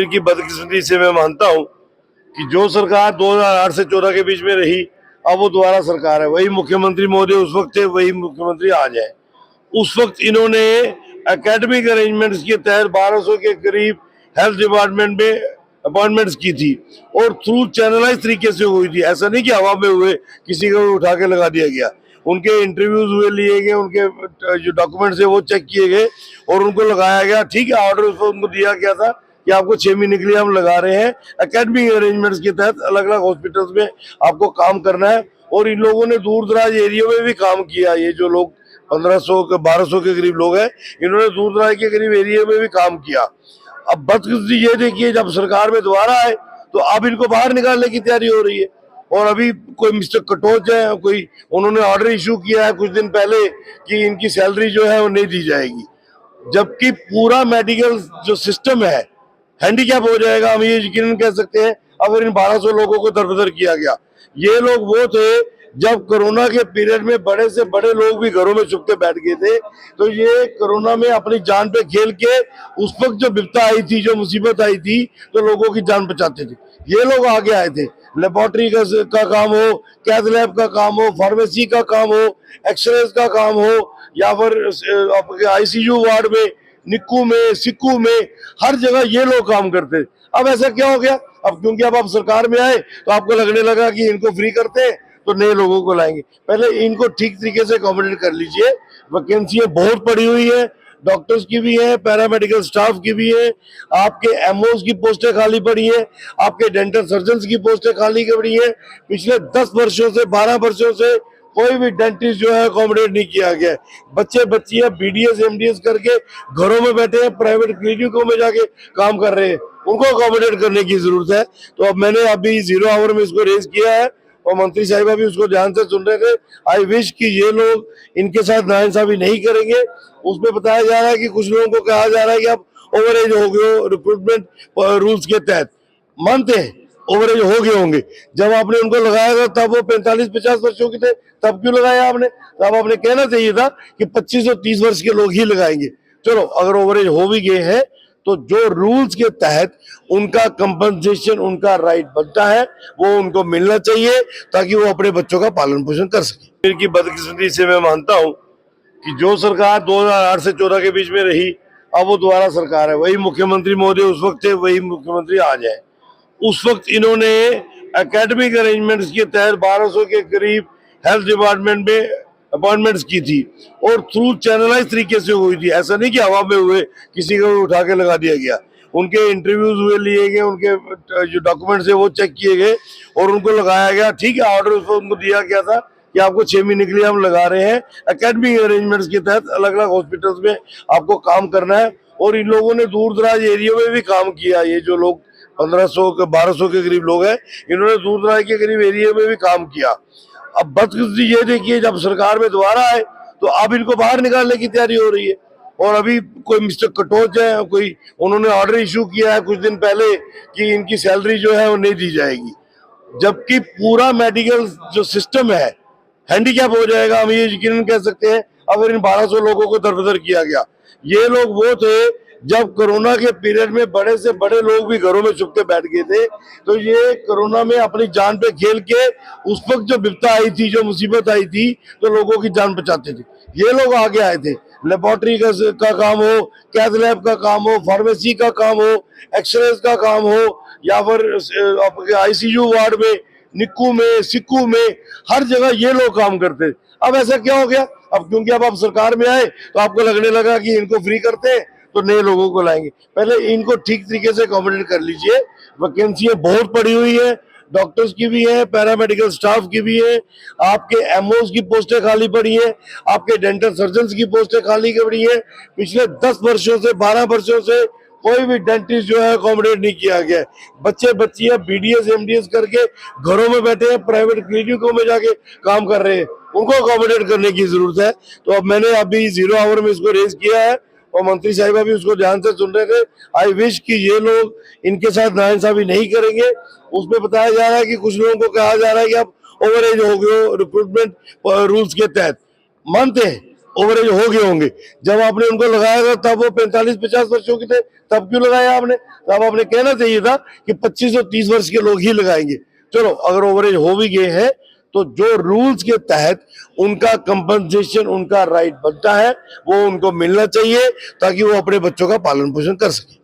की बदकिस्मती से मैं मानता हूं कि जो सरकार 2008 से 14 के बीच में रही, अब वो दोबारा सरकार है। वही मुख्यमंत्री महोदय उस वक्त थे, वही मुख्यमंत्री आज है। उस वक्त इन्होंने एकेडमिक अरेंजमेंट्स के तहत 1200 के करीब हेल्थ डिपार्टमेंट में अपॉइंटमेंट्स की थी और थ्रू चैनलाइज तरीके से हुई थी। ऐसा नहीं कि हवा में हुए, किसी को उठा के लगा दिया गया। उनके इंटरव्यूज हुए, लिए गए, उनके जो डॉक्यूमेंट्स है वो चेक किए गए और उनको लगाया गया। ठीक है, ऑर्डर उसको उनको दिया गया था कि आपको 6 महीने के लिए हम लगा रहे हैं। एकेडमिक अरेंजमेंट्स के तहत अलग अलग हॉस्पिटल्स में आपको काम करना है। और इन लोगों ने दूर दराज एरिया में भी काम किया। ये जो लोग 1500 के 1200 के करीब लोग हैं, इन्होंने दूर दराज के करीब एरिया में भी काम किया। अब बदकिस्मती ये देखिए, जब सरकार में दोबारा आए तो अब इनको बाहर निकालने की तैयारी हो रही है। और अभी कोई मिस्टर कटोच है, कोई उन्होंने ऑर्डर इशू किया है कुछ दिन पहले कि इनकी सैलरी जो है वो नहीं दी जाएगी, जबकि पूरा मेडिकल जो सिस्टम है हैंडीकैप हो जाएगा। हम ये यकीनन कह सकते हैं अगर इन 1200 लोगों को दरबदर किया गया। ये लोग वो थे जब कोरोना के पीरियड में बड़े से बड़े लोग भी घरों में छुप के बैठ गए थे, तो ये कोरोना में अपनी जान पे खेल के उस वक्त जो विपदा आई थी, जो मुसीबत आई थी, तो लोगों की जान बचाते थे। ये लोग आगे आए थे। लेबोरेटरी का काम हो, कैथ लैब का काम हो, फार्मेसी का काम हो, एक्सरेज का काम हो, या फिर आईसीयू वार्ड में, निक्कू में, सिक्कू में, हर जगह ये लोग काम करते। अब ऐसा क्या हो गया? अब क्योंकि अब आप सरकार में आए तो आपको लगने लगा कि इनको फ्री करते हैं तो नए लोगों को लाएंगे। पहले इनको ठीक तरीके से अकोमोडेट कर लीजिए। वैकेंसियां बहुत पड़ी हुई है, डॉक्टर्स की भी है, पैरामेडिकल स्टाफ की भी है, आपके एमओज की पोस्टें खाली पड़ी है, आपके डेंटल सर्जन की पोस्टें खाली पड़ी है। पिछले 10 वर्षों से, 12 वर्षों से कोई भी डेंटिस्ट जो है अकोमोडेट नहीं किया गया। बच्चे बच्चियां बीडीएस एमडीएस करके घरों में बैठे हैं, प्राइवेट क्लिनिकों में जाके काम कर रहे हैं। उनको अकोमोडेट करने की जरूरत है। तो अब मैंने अभी 0 आवर में इसको रेज किया है और मंत्री साहिबा भी उसको ध्यान से सुन रहे थे। आई विश कि ये लोग इनके साथ नाइंसाफी नहीं करेंगे। उसमें बताया जा रहा है कि कुछ लोगों को कहा जा रहा है कि आप ओवर एज हो गए हो रिक्रूटमेंट रूल्स के तहत। मानते हैं ओवर एज हो गए होंगे, जब आपने उनको लगाया था तब वो 45-50 वर्षों के थे, तब क्यों लगाया आपने? तब आपने कहना चाहिए था कि 25 और 30 वर्ष के लोग ही लगाएंगे। चलो, अगर ओवर एज हो भी गए हैं तो जो रूल्स के तहत उनका कंपनसेशन, उनका राइट बनता है, वो उनको मिलना चाहिए ताकि वो अपने बच्चों का पालन पोषण कर सके। इनकी बदकिस्मती से मैं मानता हूं कि जो सरकार 2008 से 14 के बीच में रही, अब वो दोबारा सरकार है। वही मुख्यमंत्री महोदय उस वक्त थे, वही मुख्यमंत्री आज है। उस वक्त इन्होंने एकेडमिक अरेंजमेंट्स के तहत 1200 के करीब हेल्थ डिपार्टमेंट में अपॉइंटमेंट्स की थी और थ्रू चैनलाइज तरीके से हुई थी। ऐसा नहीं कि हवा में हुए, किसी को उठा के लगा दिया गया। उनके इंटरव्यूज हुए, लिए गए, उनके जो डॉक्यूमेंट्स है वो चेक किए गए और उनको लगाया गया। ठीक है, ऑर्डर उसको उनको दिया गया था कि आपको 6 महीने के लिए हम लगा रहे हैं। एकेडमिक अरेंजमेंट्स के तहत अलग अलग हॉस्पिटल्स में आपको काम करना है। और इन लोगों ने दूर दराज एरिया में भी काम किया। ये जो लोग 1500 के 1200 के करीब लोग हैं, इन्होंने दूर दराज के करीब एरिया में भी काम किया। अब बदकिस्मती ये देखिए, जब सरकार में दोबारा आए तो अब इनको बाहर निकालने की तैयारी हो रही है। और अभी कोई मिस्टर कटोच है, कोई उन्होंने ऑर्डर इशू किया है कुछ दिन पहले कि इनकी सैलरी जो है वो नहीं दी जाएगी, जबकि पूरा मेडिकल जो सिस्टम है हैंडीकैप हो जाएगा। हम ये यकीनन कह सकते हैं अगर इन 1200 लोगों को दरबदर किया गया। ये लोग वो थे जब कोरोना के पीरियड में बड़े से बड़े लोग भी घरों में छुप के बैठ गए थे, तो ये कोरोना में अपनी जान पे खेल के उस वक्त जो विपदा आई थी, जो मुसीबत आई थी, तो लोगों की जान बचाते थे। ये लोग आगे आए थे। लेबोरेटरी का काम हो, कैथ लैब का काम हो, फार्मेसी का काम हो, एक्सरेज का काम हो, या फिर आईसीयू वार्ड में, निक्कू में, सिक्कू में, हर जगह ये लोग काम करते। अब ऐसा क्या हो गया? अब क्योंकि अब आप सरकार में आए तो आपको लगने लगा कि इनको फ्री करते हैं तो नए लोगों को लाएंगे। पहले इनको ठीक तरीके से अकोमोडेट कर लीजिए। वैकेंसियां बहुत पड़ी हुई है, डॉक्टर्स की भी है, पैरामेडिकल स्टाफ की भी है, आपके एमओज की पोस्टें खाली पड़ी है, आपके डेंटल सर्जन की पोस्टें खाली पड़ी है। पिछले 10 वर्षों से, 12 वर्षों से कोई भी डेंटिस्ट जो है अकोमोडेट नहीं किया गया। बच्चे बच्चियां बीडीएस एमडीएस करके घरों में बैठे हैं, प्राइवेट क्लिनिकों में जाके काम कर रहे हैं। उनको अकोमोडेट करने की जरूरत है। तो अब मैंने अभी 0 आवर में इसको रेज किया है और मंत्री साहिबा भी उसको ध्यान से सुन रहे थे। आई विश कि ये लोग इनके साथ नाइंसाफी नहीं करेंगे। उसमें बताया जा रहा है कि कुछ लोगों को कहा जा रहा है कि आप ओवर एज हो गए हो रिक्रूटमेंट रूल्स के तहत। मानते हैं ओवरेज हो गए होंगे। जब आपने उनको लगाया था तब वो 45-50 वर्षों के थे, तब क्यों लगाया आपने? तब आपने कहना चाहिए था कि 25 और 30 वर्ष के लोग ही लगाएंगे। चलो, अगर ओवरेज हो भी गए हैं तो जो रूल्स के तहत उनका कंपनसेशन, उनका राइट बनता है, वो उनको मिलना चाहिए ताकि वो अपने बच्चों का पालन पोषण कर सके।